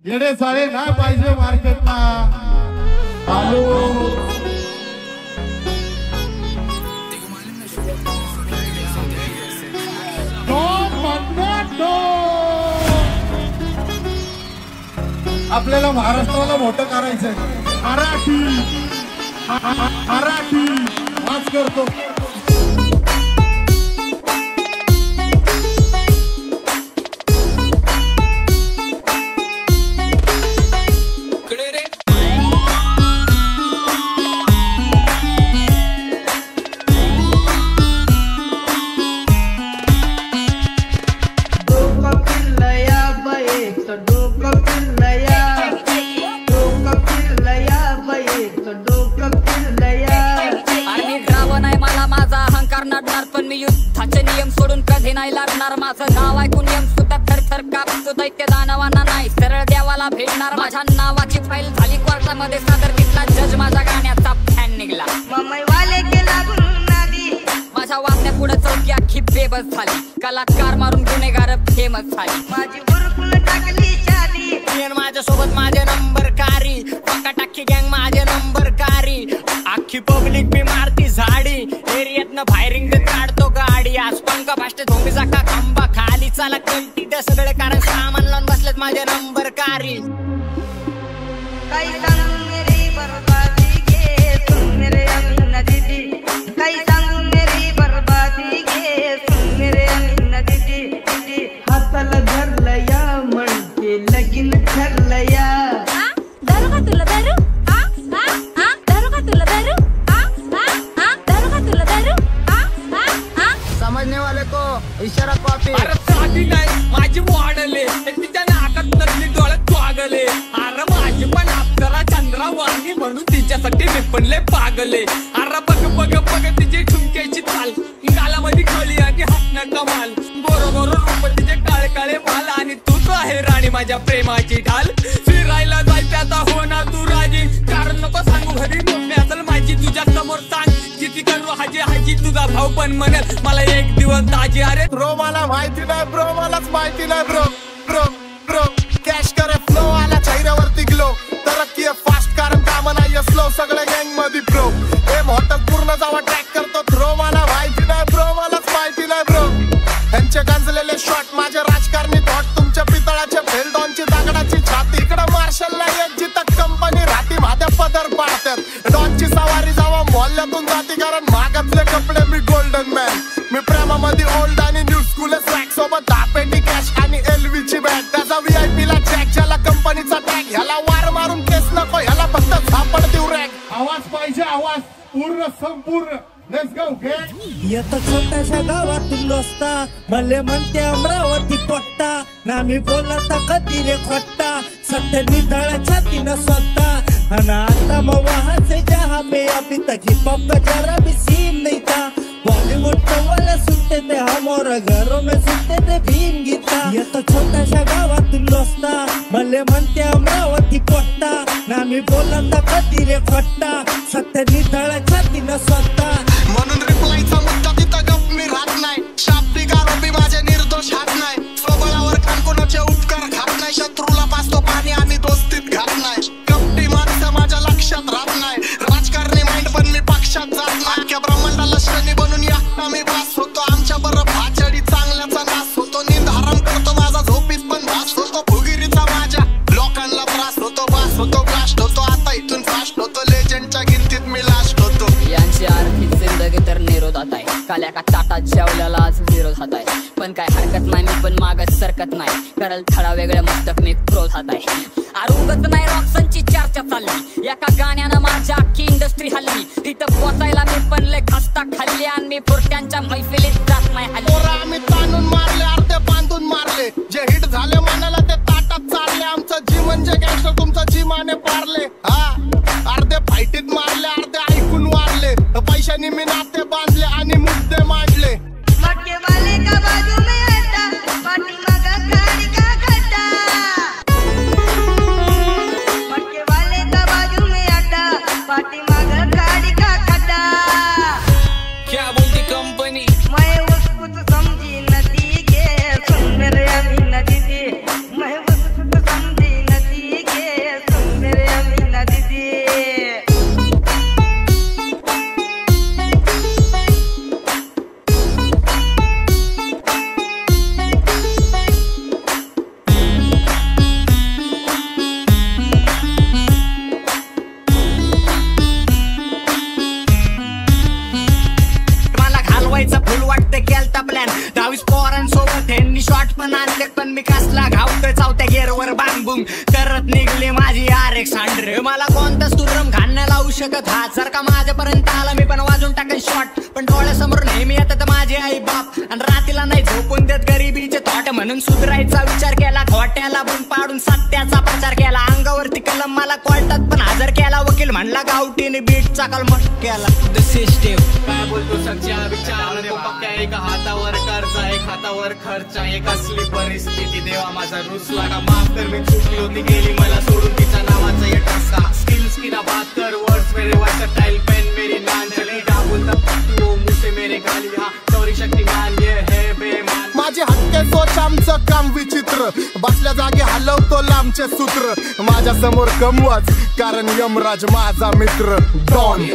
येडे साळे नाही पाहिजे मार्केटला। आलो आपल्याला महाराष्ट्राला मोठं करायचंय। मराठी मराठी वाच करतो। नाही लागणार माझं नाव ऐकून यम सुद्धा थरथर कापतो दैत्य दानवांना नाही सरळ देवाला भेटणार। माझ्या नावाची फाईल झाली कोर्टामध्ये सादर केला जज माझ्या गाण्याचा फॅन निघला। मुंबईवाले केला गुन्हादी माझ्या वागण्या पुढे चौकी अख्खी बेबस झाली। कलाकार मारून गुन्हेगार फेमस झाली। माझी बुरकुल टाकली शादी माझ्या सोबत माझे नंबर कारी पक्का टाकी गँग माझे नंबर कारी अख्खी पब्लिक बी मारती झाडी एरियातनं फायरिंग काढतो गाडी आज पंख फास्ट धोंबीचा का खंबा खाली चाला कंटी ते सगळे कारण सामान लावून बसलेत माझे नंबर कारी। काही सांगू मेरी बर्बादी घे सुन मेरे अमीना दीदी काही सांगू मेरी बर्बादी घे सुन मेरे अमीना दीदी हाताला धरलं या म्हणते लगीन ठरलं या। दारू का तुला दारू दारू का तुला दारू दारू का तुला दारू समझने वाले को इशारा कॉपी। अरे साधी नाही माझी मॉडले तिच्या नाकात नसली डोळ्यात वागले। अरे माझी पण अप्सरा चंद्रा वाणी म्हणून तिच्यासाठी मी पडले पागले। अरे बघ बघ बघ तिची ठुमक्याची चाल गालामध्ये खळी आणि हसणं कमाल बरोबर रूप तिचे काळे काळे माल आणि तूच आहे राणी माझ्या प्रेमाची ढाल। फिरायला जायचं आता हो ना तू राजी कारण नको सांगू घरी मम्मी असेल माझी तुझ्या समोर सांग किती करू हाजी हाजी तुझा भाऊ पण म्हणेल मला एक दिवस ताजी। अरे ब्रो मला माहिती नाही ब्रो मलाच माहिती नाही ब्रो ब्रो ब्रो कॅश करे फ्लो आला चेहऱ्यावरती ग्लो तरक्की फास्ट कारण काम नाही स्लो सगळ्या गँग मध्ये ब्रो हे मोठं पूर्ण जावा ट्रॅक करतो थ्रो मला माहिती नाही ब्रो मलाच माहिती नाही ब्रो यांचे गांजलेले शॉट माझे राजकारणी थॉट तुमच्या पितळाचे फेलडॉनची दगडाची छाती इकडे मार्शल नाही एक जिथं कंपनी राहती माझ्या पदर पाडतात डॉनची सवारी जावा मोहल्ल्यातून जाती कारण महागातले कपडे मी गोल्डन मॅन मी प्रेमामध्ये ओल्ड आणि न्यू स्कूल स्वॅग सोबत 10 पेटी कॅश आणि LV ची बॅग त्याचा VIP ला चॅक ज्याला कंपनीचा टॅग ह्याला वार मारून केस नको ह्याला फक्त झापड देऊ रॅग। आवाज पाहिजे आवाज पूर्ण संपूर्ण लेट्स गो गँग। येतो छोट्याशा गावातून दोस्ता भले म्हणते अमरावती कोट्टा ना मी बोलत कधी रे खोट्टा सत्य निधळ छातीनं स्वतः आणि आता मग वहां से जहां पे अभी तक हिप हॉप का जरा भी सीन नहीं था। बॉलीवुड वाले सुनते थे हम और घरों में सुनते थे भीम गीता। ये तो छोटाशा गावातून दोस्ता भले म्हणते अमरावती कोट्टा ना मी बोलत कधी रे खोट्टा सत्य निधळ छातीनं स्वतः म्हणून रिप्लायचा मुद्दा तिथं गप मी राहत नाही शाब्दिक आरोपी माझे निर्दोष हात नाही स्वबळावर खान कोणाचे उपकार खात नाही शत्रूला पाचतो पाणी आणि दोस्तीत घात नाही कपटी माणसं माझ्या लक्षात राहत नाही राजकारणी माइंड पण मी पक्षात जात नाही अख्ख्या ब्रह्मांडाला श्रेणी बनून या मी पास होतो आमच्या बरं भाचडी चांगल्याचा नाश होतो नींद हराम करतो माझा झोपीत पण भास होतो भुगिरीचा माझ्या लोकांना त्रास होतो बास होतो ब्लास्ट होतो आता इथून फास्ट होतो लेजंडच्या गिनतीत मी लास्ट होतो। यांची आर्थिक जिंदगी तर निरोधात आहे काल्या का ताटात जेवल्याला आज विरोधात आहे पण काय हरकत नाही मी पण मागत सरकत नाही करल थडा वेगळ्या मस्तक मी क्रोधात आहे। आरोगत नाही रॉक्सनची चर्चा चालली एका गाण्यानं माझ्या अख्खी इंडस्ट्री हल्ली तिथं पोचायला मी पण लय खस्ता खाल्ली आणि मी पुरट्यांच्या मैफिलीत जात नाही हल्ली। आम्ही ताणून मारले अर्धे बांधून मारले जे हिट झाले मनाला ते ताटात चालले आमचं जी म्हणजे गँगस्टर तुमचं जी माने पारले हा अर्धे फाईटीत मारले अर्धे ऐकून वारले पैशानी मी नाते बांधले आणि मुद्दे मांडले। मटके वाले का बाजू में हटा पाटी मगा गाड़ी का खड्डा मटके वाले का बाजू में हटा पाटी मगा गाड़ी का खड्डा क्या बोलती कंपनी मैं उसको तो समझी नदी के सुन मेरे अमीना दीदी मैं उसको तो समझी नदी मी कसला घावतोय चौथ्या गेअरवर बांबूम करत निघली माझी RX-100. मला कोणताच तुरम घालण्या लावू शकत हात. जर का माझ्यापर्यंत आला मी पण वाजून टाकेन शॉट. पण डोळ्यासमोर नेहमी येतात माझे आई बाप आणि रातीला नाही झोपून देत गरिबीचे थॉट. म्हणून सुधरायचा विचार केला, खोट्याला बून पाडून सत्याचा प्रचार केला. अंगावरती कलम मला कोर्टात पण हजर केला. वकील म्हणला गावठीने बीटचा कलमट केला. द सिस्टीम काय बोलतो सच्चा विचार तो पक्का. एक हातावर कर्ज एक हातावर खर्च. एक असली परिस्थिती देवा माझा रुसला का. माफ कर मी चुकलो ती गेली मला सोडून. तिच्या नावाचा एक टसका. स्किल्स की ना बात कर वर्ड्स मेरे वर्सटाइल पेन मेरी नान चली. डाबूल तब मुझसे मेरे गाली हा चोरी शक्तिमान ये है बेमान. माझे हक्के सोच आमचं काम विचित्र. बसल्या जागी हलवतो लांबचे सूत्र. माझ्या समोर कमवाच कारण यमराज माझा मित्र. डॉन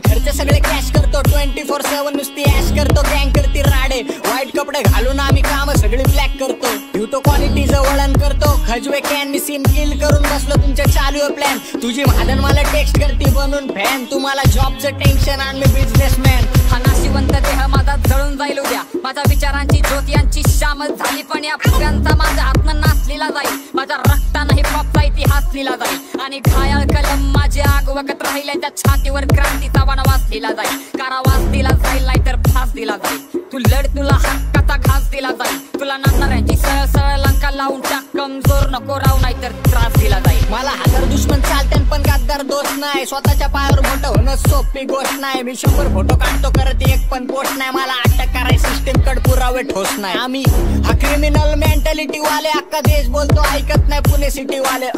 घरचे सगळे कॅश करतो. 24/7 नुसती ऍश करतो. गँग करती राडे व्हाईट कपडे घालून आम्ही काम सगळी ब्लॅक करतो. ठेवतो क्वालिटीचं वळण करतो. खजवे कॅन मी सीन किल करून बसलो तुमच्या चालू प्लॅन. तुझी महादन मला टेक्स्ट करती बनून फॅन. तुम्हाला जॉबचं टेन्शन आणि मी बिझनेसमॅन. हा नाशिवंत देह माझा जळून जाईल उद्या. माझ्या विचारांची ज्योत यांची शामल झाली. पण या फुग्यांचा माझ्या हातनं नाचलेला जाईल. माझ्या रक्तानं हिपहॉपचा इतिहास लिहिला जाईल. आणि घायाळ कलम माझी आग वकत राहील. त्यांच्या छातीवर क्रांतीचा वनवास दिला जाईल. कारावास दिला जाईल नाहीतर फास दिला जाईल. तू लढ तुला हक्काचा घास दिला जाईल. तुला नाचणाऱ्यांची सरळ सरळ लंका लावून टाक. कमजोर नको राहू नाहीतर त्रास दिला जाईल. मला हजार दुश्मन चालते पण गद्दार दोस्त नाही. स्वतःच्या पायावर मोठं होणं सोपी गोष्ट नाही. मी 100 फोटो काढतो करत एक पण पोस्ट नाही. मला अटक कराय सिस्टीम कड पुरावे ठोस नाही. आम्ही हा क्रिमिनल मेंटॅलिटी वाले. अख्खा देश बोलतो ऐकत नाही पुणे सिटी वाले.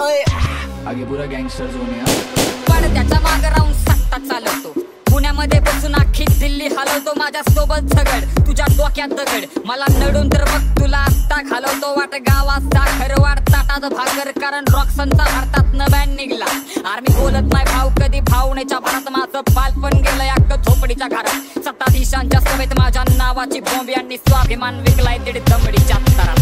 आगे पुरा गँगस्टर झोन आहे. पण त्याच्या मागे राहून सत्ता चालवतो. पुण्यामध्ये बसून अख्खी दिल्ली हलवतो. माझ्या सोबत झगड तुझ्या डोक्यात दगड. मला नडून तर बघ तुला आत्ता घालवतो. वाट गावात साखर वाढ ताटात भाकर. कारण रॉक्सनचा भारतात न बॅन निघला. आर्मी बोलत नाही भाव कधी भावनेच्या भरात. माझं बालपण गेलंय अख्खं झोपडीच्या घरात. सत्ताधीशांच्या सभेत माझ्या नावाची बॉम्ब यांनी स्वाभिमान विकलाय दीड दमडीच्या तरात.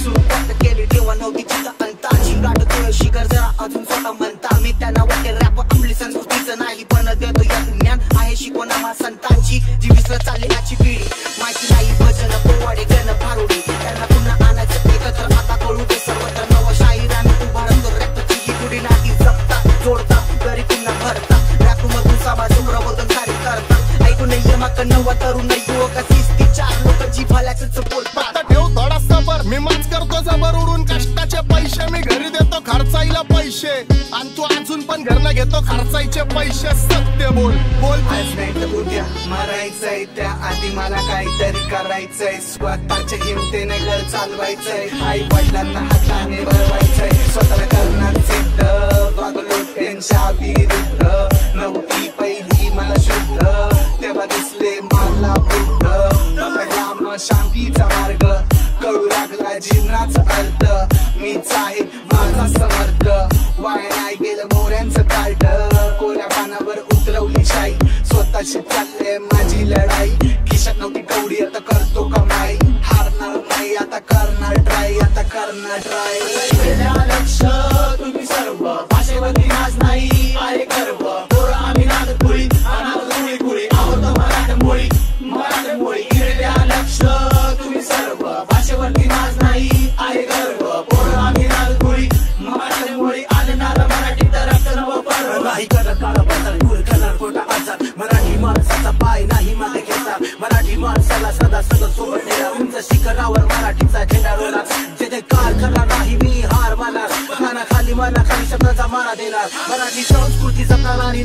सुरुवात केली तेव्हा नव्हती चिंता अंताची. गाठतोय शिखर जरा अजून स्वतः म्हणता. मी त्यांना वाटेल रॅप आपली संस्कृतीचं नाही पण देतो या ज्ञान आहे शिकवण आम्हा संतांची. जी विसरत चालली आजची पिढी. माहिती नाही भजन पोवाडे गण भारुडी. त्यांना पुन्हा आणायचं एकत्र आता कळू दे. सर्वत्र नव शाहिराने उभारतो रॅपची ही गुढी नाही. जपता जोडता घरी पुन्हा भरता. रॅपमधून समाज प्रबोधन सारी करता. ऐकून यमाक नव तरुण युवक शिस्ती 4 लोक जी भल्याच बोलतात. ठेव थोडा सबर. मी माच करतो जबर उडून कष्टाचे पैसे. मी घरी देतो खर्चायला पैसे. आणि तू अजून पण घरनं घेतो खर्चायचे पैसे. सत्य बोल बोल. आज नाही तर उद्या मरायचंय. त्या आधी मला काहीतरी करायचंय. स्वतःच्या हिमतीने घर चालवायचंय. आई वडिलांना हाताने भरवायचंय. स्वतःला करणार सिद्ध. वागलो त्यांच्या विरुद्ध. नव्हती पहिली मला शुद्ध. तेव्हा दिसले मला बुद्ध. लांब शांतीचा मार्ग कळू लागला जीवनाचा अर्थ. मीच आहे माझा समर्थ. वाया नाही गेलं मोऱ्यांचं कार्ड. कोऱ्या पानावर उतरवली शाई. स्वतःशी चालले माझी लढाई. खिशात नव्हती कवडी आता करतो कमाई. हारणार नाही आता करणार ट्राय. आता करणार ट्राय. लक्ष तुम्ही सर्व भाषेवरती नाच नाही आहे गर्व. पोरं आम्ही नाद पुळी अनाथ मुळी पुळी. आवडतो मराठमोळी मराठमोळी. इकडे लक्ष तुम्ही सर्व भाषेवरती नाच नाही आहे गर्व. पोरं आम्ही नाद पुळी मराठमोळी. आलं मराठी तर नव पर्व नाही करत काळ बदल. दूर करणार खोटा आजार. मराठी माणसाचा पाय नाही मागे घेता. मराठी माणसाला सदा सगळं सोबत नेला. उंच शिखरावर मराठीचा झेंडा रोला. जे कार करणार नाही मी हार मानणार. खाली मना खाली शब्दाचा मारा देणार. मराठी संस्कृती जपणार आणि